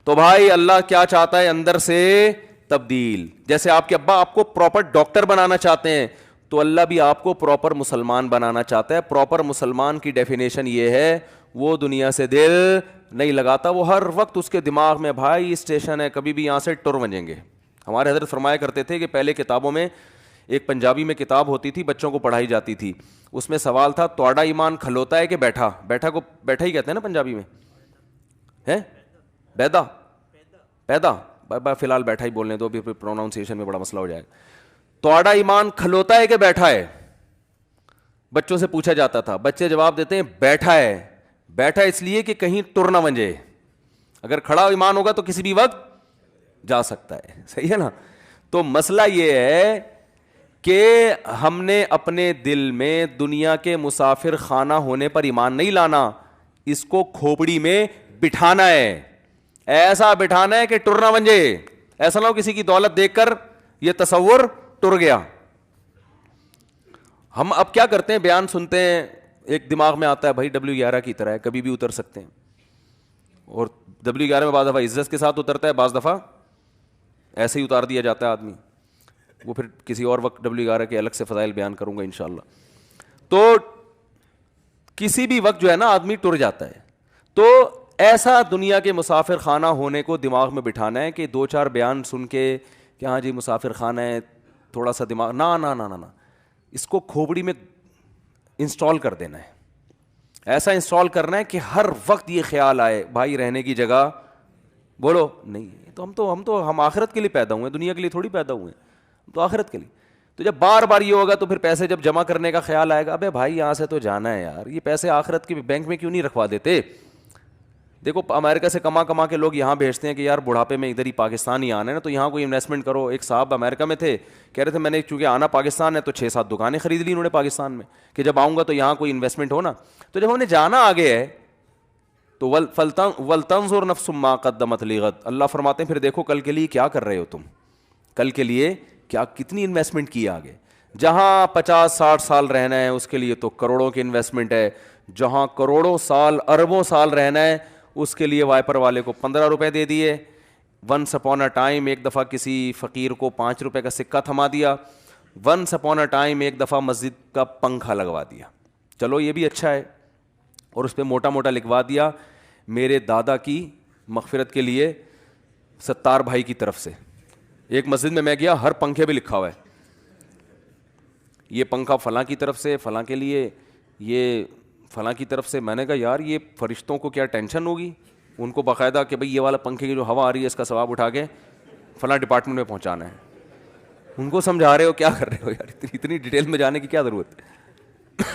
تو بھائی اللہ کیا چاہتا ہے اندر سے تبدیل. جیسے آپ کے ابا آپ کو پراپر ڈاکٹر بنانا چاہتے ہیں, تو اللہ بھی آپ کو پراپر مسلمان بنانا چاہتا ہے. پراپر مسلمان کی ڈیفینیشن یہ ہے, وہ دنیا سے دل نہیں لگاتا, وہ ہر وقت اس کے دماغ میں بھائی اسٹیشن ہے, کبھی بھی یہاں سے ٹر بنیں گے. ہمارے حضرت فرمایا کرتے تھے کہ پہلے کتابوں میں ایک پنجابی میں کتاب ہوتی تھی, بچوں کو پڑھائی جاتی تھی, اس میں سوال تھا توڑا ایمان کھلوتا ہے کہ بیٹھا. بیٹھا کو بیٹھا ہی کہتے ہیں نا پنجابی میں, ہے بیدا پیدا, فی الحال بیٹھا ہی بولنے دو, بھی پروناؤنسیشن میں بڑا مسئلہ ہو جائے گا. توڑا ایمان کھلوتا ہے کہ بیٹھا ہے, بچوں سے پوچھا جاتا تھا, بچے جواب دیتے ہیں بیٹھا ہے. بیٹھا اس لیے کہ کہیں ٹر نہ بن جائے, اگر کھڑا ایمان ہوگا تو کسی بھی وقت جا سکتا ہے. صحیح ہے نا. تو مسئلہ یہ ہے کہ ہم نے اپنے دل میں دنیا کے مسافر خانہ ہونے پر ایمان نہیں لانا, اس کو کھوپڑی میں بٹھانا ہے. ایسا بٹھانا ہے کہ ٹر نہ بن جائے. ایسا نہ ہو کسی کی دولت دیکھ کر یہ تصور ٹر گیا. ہم اب کیا کرتے ہیں, بیان سنتے ہیں, ایک دماغ میں آتا ہے بھائی W11 کی طرح ہے, کبھی بھی اتر سکتے ہیں. اور W11 میں بعض دفعہ عزت کے ساتھ اترتا ہے, بعض دفعہ ایسے ہی اتار دیا جاتا ہے آدمی. وہ پھر کسی اور وقت W11 کے الگ سے فضائل بیان کروں گا انشاءاللہ. تو کسی بھی وقت جو ہے نا آدمی ٹر جاتا ہے. تو ایسا دنیا کے مسافر خانہ ہونے کو دماغ میں بٹھانا ہے کہ دو چار بیان سن کے کہ ہاں جی مسافر خانہ ہے, تھوڑا سا دماغ نہ نہ نہ نہ, اس کو کھوپڑی میں انسٹال کر دینا ہے. ایسا انسٹال کرنا ہے کہ ہر وقت یہ خیال آئے بھائی رہنے کی جگہ بولو نہیں. تو ہم آخرت کے لیے پیدا ہوئے ہیں, دنیا کے لیے تھوڑی پیدا ہوئے ہیں, تو آخرت کے لیے. تو جب بار بار یہ ہوگا تو پھر پیسے جب جمع کرنے کا خیال آئے گا, ابے بھائی یہاں سے تو جانا ہے یار, یہ پیسے آخرت کے بینک میں کیوں نہیں رکھوا دیتے. دیکھو امریکہ سے کما کے لوگ یہاں بھیجتے ہیں کہ یار بڑھاپے میں ادھر ہی پاکستان ہی آنا ہے نا, تو یہاں کوئی انویسٹمنٹ کرو. ایک صاحب امریکہ میں تھے, کہہ رہے تھے میں نے چونکہ آنا پاکستان ہے تو 6-7 دکانیں خرید لی انہوں نے پاکستان میں, کہ جب آؤں گا تو یہاں کوئی انویسٹمنٹ ہو نا. تو جب ہم نے جانا آگے ہے تو وَلْتَنْظُرْ نَفْسٌ مَا قَدَّمَتْ لِغَدٍ, اللہ فرماتے ہیں پھر دیکھو کل کے لیے کیا کر رہے ہو تم, کل کے لیے کیا کتنی انویسٹمنٹ کی آگے. جہاں 50-60 سال رہنا ہے اس کے لیے تو کروڑوں کی انویسٹمنٹ ہے, جہاں کروڑوں سال اربوں سال رہنا ہے اس کے لیے وائپر والے کو 15 روپے دے دیے. ونس اپون اے ٹائم ایک دفعہ کسی فقیر کو 5 روپے کا سکہ تھما دیا. ونس اپون اے ٹائم ایک دفعہ مسجد کا پنکھا لگوا دیا, چلو یہ بھی اچھا ہے. اور اس پہ موٹا موٹا لکھوا دیا میرے دادا کی مغفرت کے لیے ستار بھائی کی طرف سے. ایک مسجد میں گیا, ہر پنکھے پہ لکھا ہوا ہے یہ پنکھا فلاں کی طرف سے, فلاں کے لیے, یہ فلاں کی طرف سے. میں نے کہا یار یہ فرشتوں کو کیا ٹینشن ہوگی, ان کو باقاعدہ کہ بھئی یہ والا پنکھے کی جو ہوا آ رہی ہے اس کا ثواب اٹھا کے فلاں ڈپارٹمنٹ میں پہنچانا ہے. ان کو سمجھا رہے ہو, کیا کر رہے ہو یار, اتنی ڈیٹیل میں جانے کی کیا ضرورت ہے.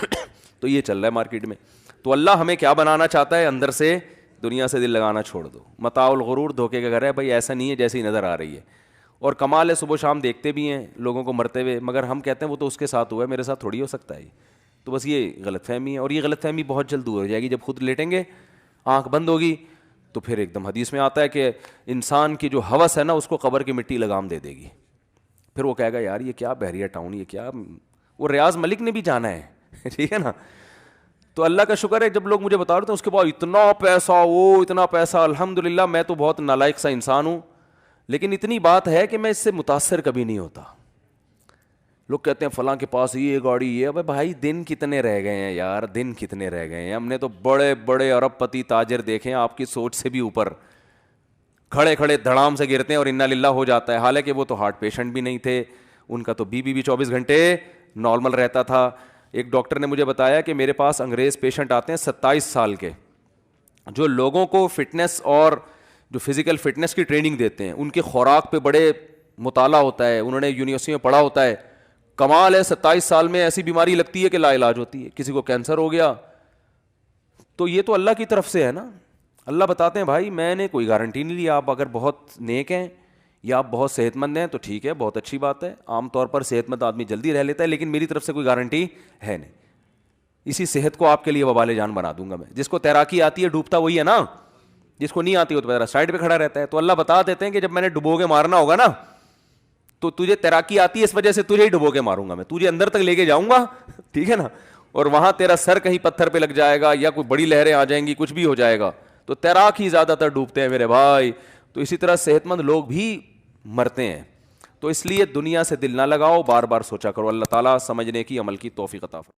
تو یہ چل رہا ہے مارکیٹ میں. تو اللہ ہمیں کیا بنانا چاہتا ہے, اندر سے دنیا سے دل لگانا چھوڑ دو. متاع الغرور, دھوکے کا گھر ہے بھائی, ایسا نہیں ہے جیسی نظر آ رہی ہے. اور کمال ہے صبح شام دیکھتے بھی ہیں لوگوں کو مرتے ہوئے, مگر ہم کہتے ہیں وہ تو اس کے ساتھ ہوا ہے, میرے ساتھ تھوڑی ہو سکتا ہے. تو بس یہ غلط فہمی ہے, اور یہ غلط فہمی بہت جلد دور ہو جائے گی جب خود لیٹیں گے, آنکھ بند ہوگی تو پھر ایک دم حدیث میں آتا ہے کہ انسان کی جو ہوس ہے نا اس کو قبر کی مٹی لگام دے دے گی. پھر وہ کہے گا یار یہ کیا بحریہ ٹاؤن, یہ کیا. وہ ریاض ملک نے بھی جانا ہے, ٹھیک ہے نا. تو اللہ کا شکر ہے جب لوگ مجھے بتا رہے تھے اس کے بعد اتنا پیسہ, وہ اتنا پیسہ, الحمدللہ. میں تو بہت نالائق سا انسان ہوں, لیکن اتنی بات ہے کہ میں اس سے متاثر کبھی نہیں ہوتا. لوگ کہتے ہیں فلاں کے پاس یہ گاڑی, یہ ابے بھائی دن کتنے رہ گئے ہیں یار, دن کتنے رہ گئے ہیں. ہم نے تو بڑے بڑے ارب پتی تاجر دیکھے ہیں آپ کی سوچ سے بھی اوپر, کھڑے کھڑے دھڑام سے گرتے ہیں اور انا للہ ہو جاتا ہے. حالانکہ وہ تو ہارٹ پیشنٹ بھی نہیں تھے, ان کا تو بی بھی 24 گھنٹے نارمل رہتا تھا. ایک ڈاکٹر نے مجھے بتایا کہ میرے پاس انگریز پیشنٹ آتے ہیں 27 سال کے, جو لوگوں کو فٹنس اور جو فزیکل فٹنس کی ٹریننگ دیتے ہیں. ان کے خوراک پہ بڑے مطالعہ ہوتا ہے, انہوں نے یونیورسٹی میں پڑھا ہوتا ہے. کمال ہے 27 سال میں ایسی بیماری لگتی ہے کہ لا علاج ہوتی ہے. کسی کو کینسر ہو گیا, تو یہ تو اللہ کی طرف سے ہے نا. اللہ بتاتے ہیں بھائی میں نے کوئی گارنٹی نہیں لی, آپ اگر بہت نیک ہیں یا آپ بہت صحت مند ہیں تو ٹھیک ہے, بہت اچھی بات ہے. عام طور پر صحت مند آدمی جلدی رہ لیتا ہے, لیکن میری طرف سے کوئی گارنٹی ہے نہیں. اسی صحت کو آپ کے لیے وبال جان بنا دوں گا میں. جس کو تیراکی آتی ہے ڈوبتا وہی ہے نا, جس کو نہیں آتی وہ تو سائڈ پہ کھڑا رہتا ہے. تو اللہ بتا دیتے ہیں کہ جب میں نے ڈبو کے مارنا ہوگا نا تو تجھے تیراکی آتی ہے اس وجہ سے تجھے ہی ڈبو کے ماروں گا میں, تجھے اندر تک لے کے جاؤں گا, ٹھیک ہے نا. اور وہاں تیرا سر کہیں پتھر پہ لگ جائے گا یا کوئی بڑی لہریں آ جائیں گی, کچھ بھی ہو جائے گا. تو تیراک ہی زیادہ تر ڈوبتے ہیں میرے بھائی. تو اسی طرح صحت مند لوگ بھی مرتے ہیں. تو اس لیے دنیا سے دل نہ لگاؤ, بار بار سوچا کرو. اللہ تعالیٰ سمجھنے کی, عمل کی توفیق عطا فرمائے.